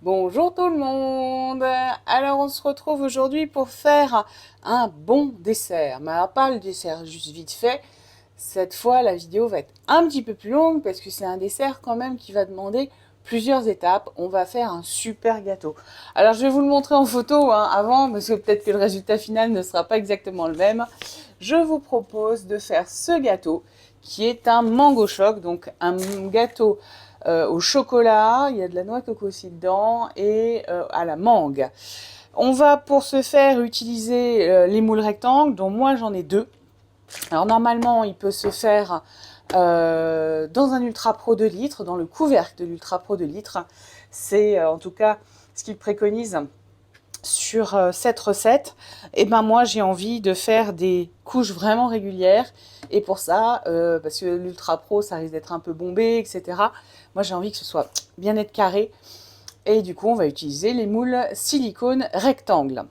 Bonjour tout le monde. Alors on se retrouve aujourd'hui pour faire un bon dessert. Mais alors pas le dessert juste vite fait. Cette fois la vidéo va être un petit peu plus longue parce que c'est un dessert quand même qui va demander plusieurs étapes. On va faire un super gâteau. Alors je vais vous le montrer en photo avant parce que peut-être que le résultat final ne sera pas exactement le même. Je vous propose de faire ce gâteau qui est un mango choc, donc un gâteau au chocolat, il y a de la noix de coco aussi dedans, et à la mangue. On va pour ce faire utiliser les moules rectangles, dont moi j'en ai deux. Alors normalement, il peut se faire dans un Ultra Pro 2 litres, dans le couvercle de l'Ultra Pro 2 litres. C'est en tout cas ce qu'il préconise sur cette recette. Et ben moi j'ai envie de faire des couches vraiment régulières. Et pour ça, parce que l'Ultra Pro ça risque d'être un peu bombé, etc. Moi j'ai envie que ce soit bien net carré. Et du coup on va utiliser les moules silicone rectangles.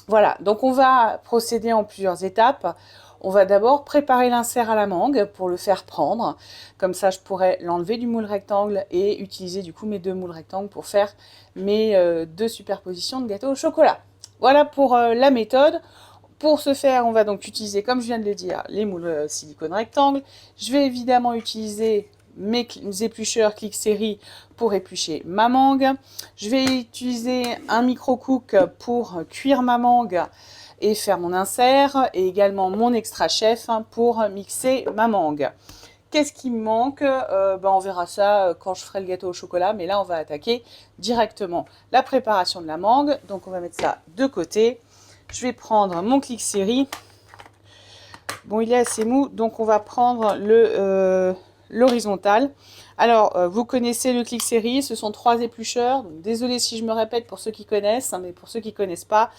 Voilà, donc on va procéder en plusieurs étapes. On va d'abord préparer l'insert à la mangue pour le faire prendre. Comme ça, je pourrais l'enlever du moule rectangle et utiliser du coup mes deux moules rectangles pour faire mes deux superpositions de gâteau au chocolat. Voilà pour la méthode. Pour ce faire, on va donc utiliser, comme je viens de le dire, les moules silicone rectangle. Je vais évidemment utiliser mes éplucheurs Click Série pour éplucher ma mangue. Je vais utiliser un micro-cook pour cuire ma mangue et faire mon insert, et également mon extra chef pour mixer ma mangue. Qu'est-ce qui me manque On verra ça quand je ferai le gâteau au chocolat, mais là on va attaquer directement la préparation de la mangue. Donc on va mettre ça de côté. Je vais prendre mon Click Série. Bon, il est assez mou, donc on va prendre l'horizontal. Alors, vous connaissez le Click Série, ce sont 3 éplucheurs. Donc, désolé si je me répète pour ceux qui connaissent, mais pour ceux qui ne connaissent pas,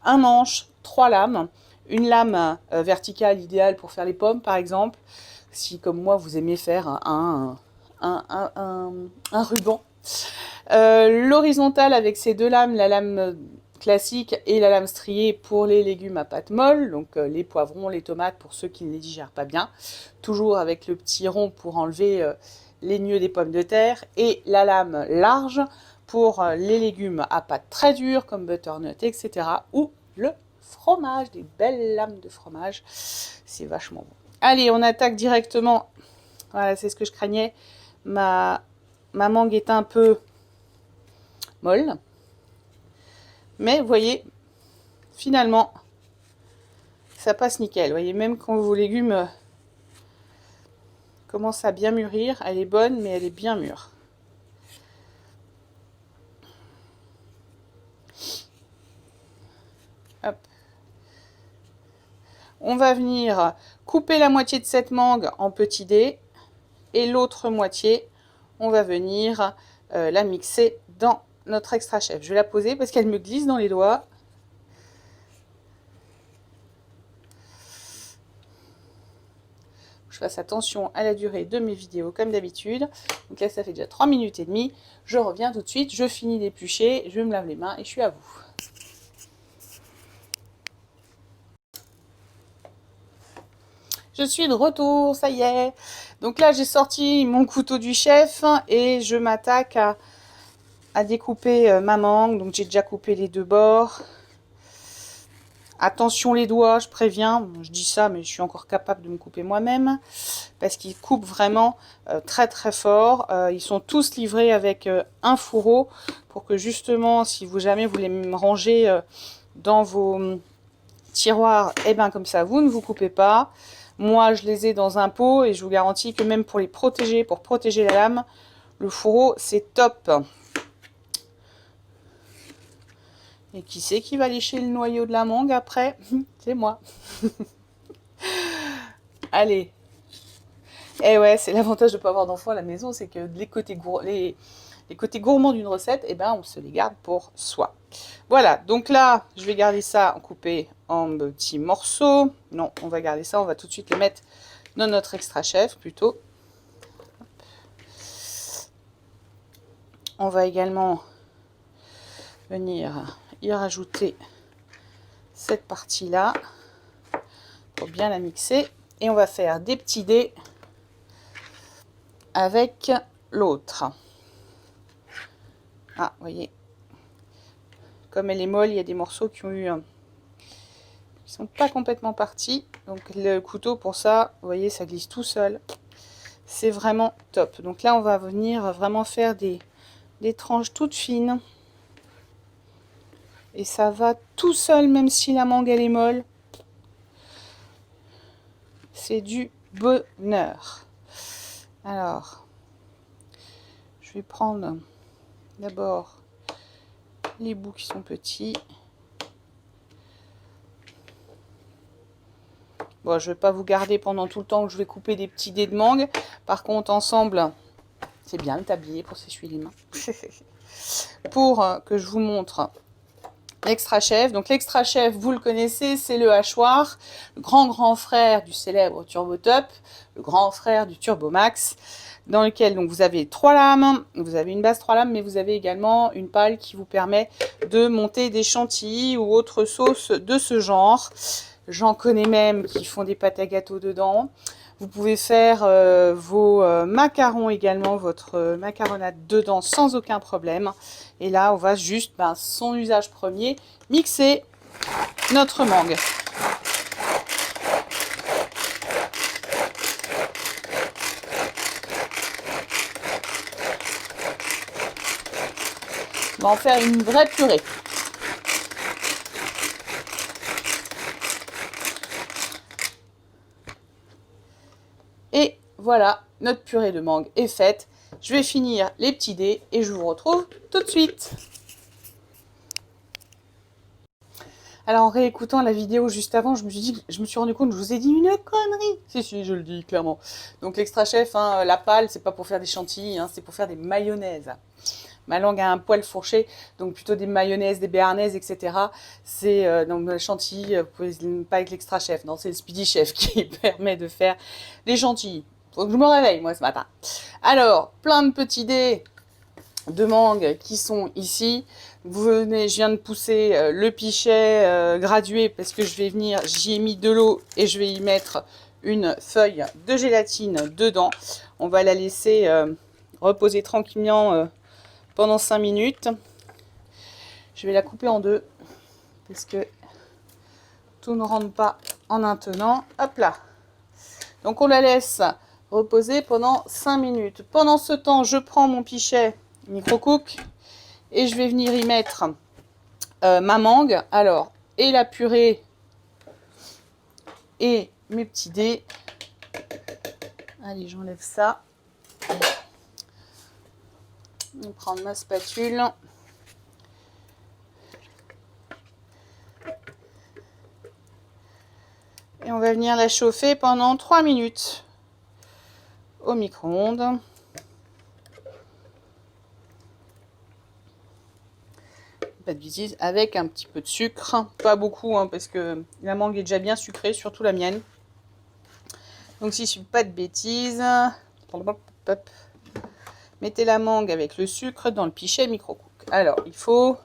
un manche, 3 lames. Une lame verticale idéale pour faire les pommes, par exemple. Si, comme moi, vous aimez faire un ruban. L'horizontale avec ces deux lames, la lame classique et la lame striée pour les légumes à pâte molle, donc les poivrons, les tomates pour ceux qui ne les digèrent pas bien, toujours avec le petit rond pour enlever les nœuds des pommes de terre, et la lame large pour les légumes à pâte très dure comme butternut, etc. ou le fromage, des belles lames de fromage, c'est vachement bon. Allez, on attaque directement, voilà, c'est ce que je craignais, ma mangue est un peu molle. Mais vous voyez, finalement, ça passe nickel. Vous voyez, même quand vos légumes commencent à bien mûrir, elle est bonne, mais elle est bien mûre. Hop. On va venir couper la moitié de cette mangue en petits dés. Et l'autre moitié, on va venir la mixer dans notre extra chef. Je vais la poser parce qu'elle me glisse dans les doigts. Je fasse attention à la durée de mes vidéos comme d'habitude. Donc là, ça fait déjà 3 minutes et demie. Je reviens tout de suite, je finis d'éplucher, je me lave les mains et je suis à vous. Je suis de retour, ça y est. Donc là, j'ai sorti mon couteau du chef et je m'attaque à découper ma mangue. Donc j'ai déjà coupé les deux bords. Attention les doigts, je préviens. Je dis ça, mais je suis encore capable de me couper moi-même. Parce qu'ils coupent vraiment très très fort. Ils sont tous livrés avec un fourreau. Pour que justement, si vous jamais vous les rangez dans vos tiroirs, et bien comme ça, vous ne vous coupez pas. Moi, je les ai dans un pot et je vous garantis que même pour les protéger, pour protéger la lame, le fourreau, c'est top. Et qui c'est qui va lécher le noyau de la mangue après? C'est moi. Allez. Eh ouais, c'est l'avantage de ne pas avoir d'enfants à la maison, c'est que les côtés, les côtés gourmands d'une recette, eh ben, on se les garde pour soi. Voilà, donc là, je vais garder ça coupé en petits morceaux. Non, on va garder ça, on va tout de suite le mettre dans notre extra chef plutôt. On va également venir y rajouter cette partie-là pour bien la mixer. Et on va faire des petits dés avec l'autre. Ah, vous voyez, comme elle est molle, il y a des morceaux qui ont eu qui sont pas complètement partis. Donc le couteau pour ça, vous voyez, ça glisse tout seul. C'est vraiment top. Donc là, on va venir vraiment faire des tranches toutes fines. Et ça va tout seul, même si la mangue elle est molle. C'est du bonheur. Alors, je vais prendre d'abord les bouts qui sont petits. Bon, je ne vais pas vous garder pendant tout le temps que je vais couper des petits dés de mangue. Par contre, ensemble, c'est bien le tablier pour s'essuyer les mains. Pour que je vous montre l'extra chef. Donc l'extra chef, vous le connaissez, c'est le hachoir, le grand frère du célèbre Turbo Top, le grand frère du Turbo Max, dans lequel donc vous avez 3 lames, vous avez une base 3 lames, mais vous avez également une pale qui vous permet de monter des chantilly ou autres sauces de ce genre. J'en connais même qui font des pâtes à gâteau dedans. Vous pouvez faire vos macarons également, votre macaronnade dedans sans aucun problème. Et là, on va juste, son usage premier, mixer notre mangue. On va en faire une vraie purée. Et voilà, notre purée de mangue est faite. Je vais finir les petits dés et je vous retrouve tout de suite. Alors en réécoutant la vidéo juste avant, je me suis rendu compte que je vous ai dit une connerie. Si, je le dis clairement. Donc l'extra chef, la pâle, c'est pas pour faire des chantilly, c'est pour faire des mayonnaises. Ma langue a un poil fourché, donc plutôt des mayonnaises, des béarnaises, etc. C'est donc le chantilly, vous pouvez pas avec l'extra chef, non, c'est le speedy chef qui permet de faire des chantilly. Faut que je me réveille moi ce matin. Alors, plein de petits dés de mangue qui sont ici. Vous venez, je viens de pousser le pichet gradué parce que je vais venir, j'y ai mis de l'eau et je vais y mettre une feuille de gélatine dedans. On va la laisser reposer tranquillement pendant 5 minutes. Je vais la couper en deux parce que tout ne rentre pas en un tenant. Hop là. Donc on la laisse reposer pendant 5 minutes. Pendant ce temps, je prends mon pichet micro-cook et je vais venir y mettre ma mangue. Alors, et la purée et mes petits dés. Allez, j'enlève ça. Je vais prendre ma spatule. Et on va venir la chauffer pendant 3 minutes au micro-ondes. Pas de bêtises, avec un petit peu de sucre. Pas beaucoup, parce que la mangue est déjà bien sucrée, surtout la mienne. Donc si je ne fais pas de bêtises, mettez la mangue avec le sucre dans le pichet micro-cook. Alors, il faut...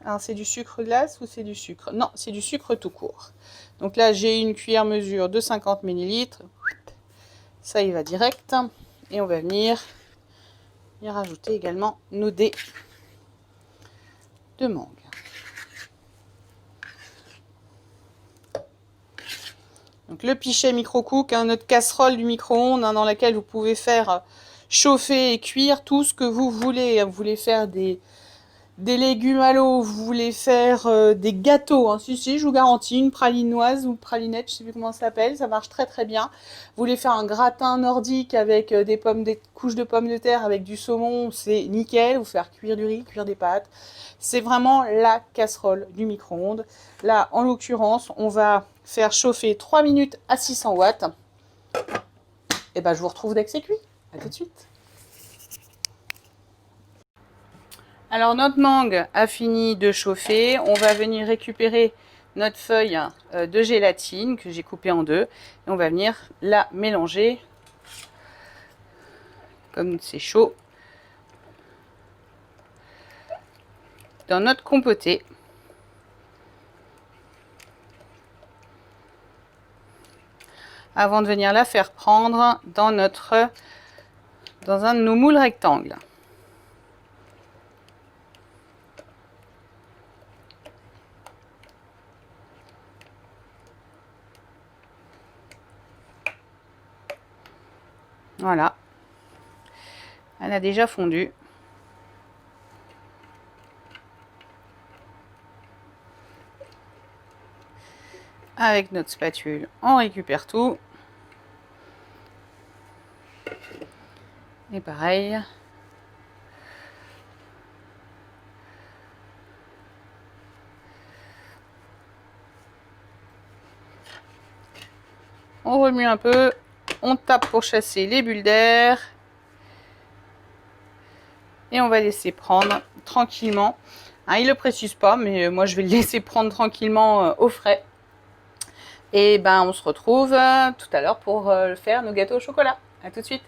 Alors, c'est du sucre glace ou c'est du sucre? Non, c'est du sucre tout court. Donc là, j'ai une cuillère mesure de 50 ml. Ça y va direct. Et on va venir y rajouter également nos dés de mangue. Donc le pichet micro-cook, notre casserole du micro-ondes dans laquelle vous pouvez faire chauffer et cuire tout ce que vous voulez. Vous voulez faire des légumes à l'eau, vous voulez faire des gâteaux, si, je vous garantis, une pralinoise ou pralinette, je ne sais plus comment ça s'appelle, ça marche très très bien. Vous voulez faire un gratin nordique avec des couches de pommes de terre avec du saumon, c'est nickel. Vous faire cuire du riz, cuire des pâtes. C'est vraiment la casserole du micro-ondes. Là, en l'occurrence, on va faire chauffer 3 minutes à 600 watts. Et ben, je vous retrouve dès que c'est cuit. À tout de suite. Alors notre mangue a fini de chauffer, on va venir récupérer notre feuille de gélatine que j'ai coupée en deux et on va venir la mélanger comme c'est chaud dans notre compoté. Avant de venir la faire prendre dans un de nos moules rectangles. Voilà. Elle a déjà fondu. Avec notre spatule, on récupère tout. Et pareil. On remue un peu. On tape pour chasser les bulles d'air. Et on va laisser prendre tranquillement. Hein, il ne le précise pas, mais moi je vais le laisser prendre tranquillement au frais. Et ben on se retrouve tout à l'heure pour faire nos gâteaux au chocolat. À tout de suite.